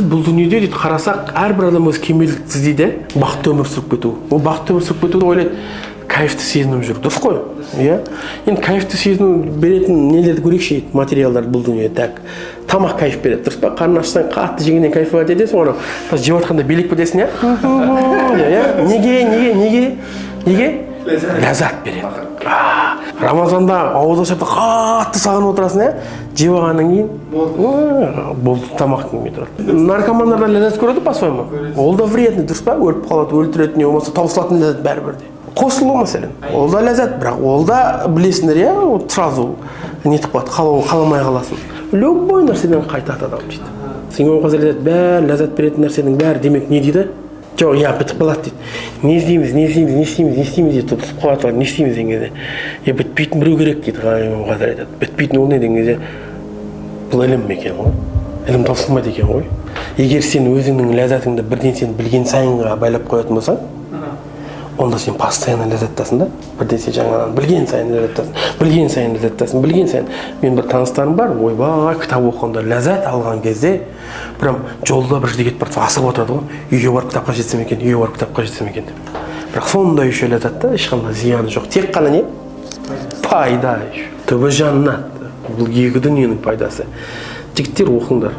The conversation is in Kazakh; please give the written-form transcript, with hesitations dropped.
бұл дүниеде дейді қарасақ, әрбір адам өз кемелдіксіз дейді, бақытты өмір сүріп кету. Ол бақытты өмір сүріп кетуді ойлайды, кайфты сезініп жүр. Дұрыс қой? Иә. Енді кайфты сезіну беретін нелерді көрейікші, материалдар бұл дүниеде. Так, тамақ кайф береді. Дұрыс па? Қарның ашсаң қатты жегеннен кайф болады десің, оны жеп жатқанда билеп кетесің, иә? Неге? Ләззат береді. Рамазанда ауыз ашып қатты сағынып отырасың, иә? Жеп алғаннан кейін болды, тамақтың келмей тұрады. Наркомандардан ләззат көреді, по-своему. Ол да вредный, дұрыс па? Өліп қалады, өлтіреді, не болмаса таусылатын ләззат бәрібір де. Қосылу мәселен. Ол да ләззат, бірақ ол да білесіңдер, иә? Сразу нетіп қалады, қаламай қаласың. Любой нәрседен қайтады адам дейді. Сен оған қазір ләззат беретін нәрсенің бәрі демек не дейді? Жоқ, иә, бітіп қалады дейді. Не істейміз дейді, тұтысып қалады, не істейміз деген кезде. Бітпейтін біреу керек дейді, қазір айтады. Бітпейтін ол не деген кезде, бұл ілім екен ғой. Ілім таусылмайды екен ғой. Егер сен өзіңнің ләззатыңды бірден сен білген сайынға байлап қоятын болсаң, онда сен постоянно ләззаттасың да. Бірден сен жаңадан білген сайын ләззаттасың. Мен бір таныстарым бар, ойбай, кітап оқығанда ләззат алған кезде, прям жолда бір жерде кетіп бара жатса асығып отырады ғой. Үйге барып кітапқа жетсем екен деп. Бірақ сондай еще ләззат та, ешқандай зияны жоқ. Тек қана не? Пайда еще. Түбі жаннат. Бұл екі дүниенің пайдасы. Жігіттер оқыңдар.